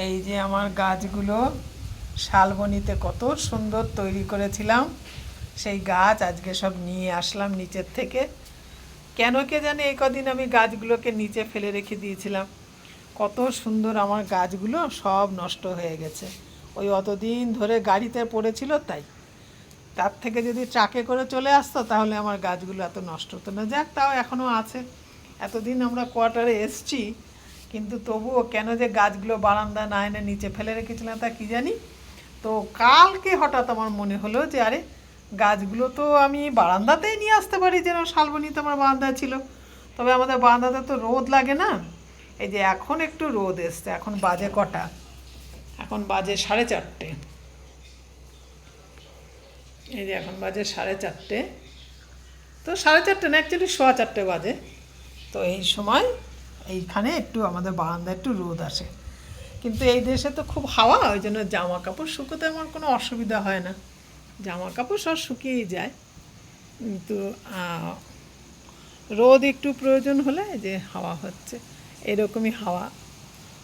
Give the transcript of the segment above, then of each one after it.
এই যে আমার গাছগুলো শালবনিতে কত সুন্দর তৈরি করেছিলাম, সেই গাছ আজকে সব নিয়ে আসলাম নিচের থেকে। কেন কে জানে এই কদিন আমি গাছগুলোকে নিচে ফেলে রেখে দিয়েছিলাম। কত সুন্দর আমার গাছগুলো সব নষ্ট হয়ে গেছে। ওই অতদিন ধরে গাড়িতে পড়েছিল তাই। তার থেকে যদি ট্রাকে করে চলে আসতো তাহলে আমার গাছগুলো এত নষ্ট হতো না। যাক, তাও এখনও আছে। এতদিন আমরা কোয়ার্টারে এসছি, কিন্তু তবুও কেন যে গাছগুলো বারান্দা না এনে নিচে ফেলে রেখেছিলাম তা কী জানি। তো কালকে হঠাৎ আমার মনে হলো যে আরে, গাছগুলো তো আমি বারান্দাতেই নিয়ে আসতে পারি, যেন শালবনি তো আমার বারান্দায় ছিল। তবে আমাদের বারান্দাতে তো রোদ লাগে না। এই যে এখন একটু রোদ এসছে। এখন বাজে কটা? এখন বাজে 4:30। এই যে এখন বাজে 4:30। তো 4:30 না, অ্যাকচুয়ালি 4:15 বাজে। তো এই সময় এইখানে একটু আমাদের বারান্দায় একটু রোদ আসে। কিন্তু এই দেশে তো খুব হাওয়া, ওই জন্য জামা কাপড় শুকোতে আমার কোনো অসুবিধা হয় না। জামা কাপড় সব শুকিয়েই যায়। কিন্তু রোদ একটু প্রয়োজন হলে যে হাওয়া হচ্ছে, এরকমই হাওয়া।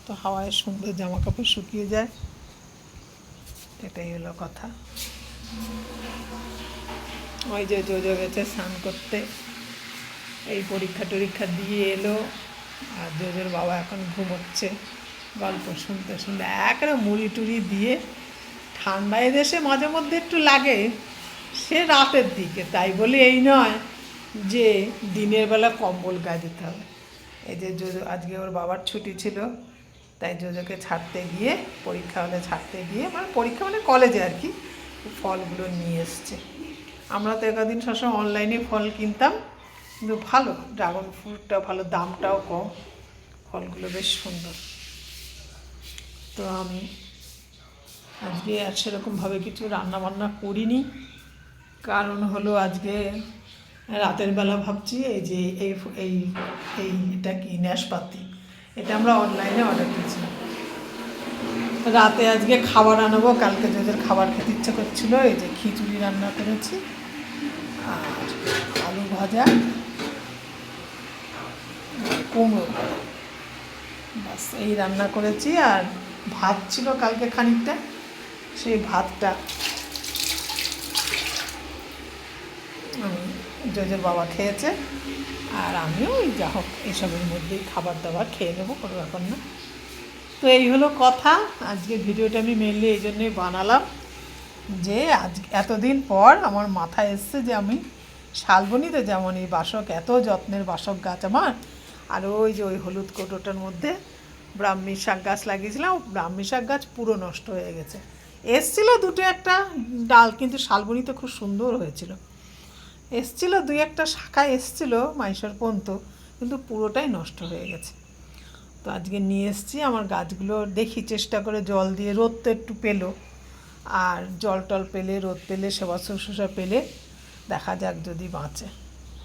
তো হাওয়ায় সুন্দর জামা কাপড় শুকিয়ে যায়। এটাই হলো কথা। ওই যে জোজো গেছে স্নান করতে, এই পরীক্ষা টরীক্ষা দিয়ে এলো। আর জোজোর বাবা এখন ঘুমোচ্ছে গল্প শুনতে শুনতে। একেবারে মুড়ি টুড়ি দিয়ে। ঠান্ডা এদেশে মাঝে মধ্যে একটু লাগে, সে রাতের দিকে। তাই বলে এই নয় যে দিনের বেলা কম্বল গায়ে দিতে হবে। এই যে জোজো আজকে ওর বাবার ছুটি ছিল, তাই জোজোকে ছাড়তে গিয়ে, পরীক্ষা হলে ছাড়তে গিয়ে, মানে পরীক্ষা মানে কলেজে আর কি, ফলগুলো নিয়ে এসছে। আমরা তো একদিন সবসময় অনলাইনে ফল কিনতাম, কিন্তু ভালো ড্রাগন ফ্রুটটা ভালো, দামটাও কম, ফলগুলো বেশ সুন্দর। তো আমি আজকে আর সেরকমভাবে কিছু রান্নাবান্না করিনি। কারণ হলো আজকে রাতের বেলা ভাবছি এই যে এই এই এই এটা কি ন্যাশপাতি, এটা আমরা অনলাইনে অর্ডার দিয়েছিলাম। রাতে আজকে খাবার আনাবো, কালকে যাদের খাবার খেতে ইচ্ছে করছিলো। এই যে খিচুড়ি রান্না করেছি, আর আলু ভাজা, কুমড়ো, বাস এই রান্না করেছি। আর ভাত ছিল কালকে খানিকটা, সেই ভাতটা জজের বাবা খেয়েছে। আর আমিও ওই যা হোক এসবের মধ্যেই খাবার দাবার খেয়ে নেবো, কোনো ব্যাপার না। তো এই হলো কথা। আজকে ভিডিওটা আমি মেনলি এই জন্যই বানালাম যে আজ এতদিন পর আমার মাথায় এসছে যে আমি শালবনিতে যেমন এই বাসক, এত যত্নের বাসক গাছ আমার, আর ওই যে ওই হলুদ কোটোটার মধ্যে ব্রাহ্মী শাক গাছ লাগিয়েছিলাম, ব্রাহ্মী শাক গাছ পুরো নষ্ট হয়ে গেছে। এসছিল দুটো একটা ডাল, কিন্তু শালবনিতে খুব সুন্দর হয়েছিল। এসছিল দুই একটা শাখা এসছিল মাইশরপন্ত, কিন্তু পুরোটাই নষ্ট হয়ে গেছে। তো আজকে নিয়ে এসেছি আমার গাছগুলো, দেখি চেষ্টা করে জল দিয়ে, রোদ তো একটু পেলো, আর জল টল পেলে, রোদ পেলে, সেবা শুশ্রূষা পেলে দেখা যাক যদি বাঁচে।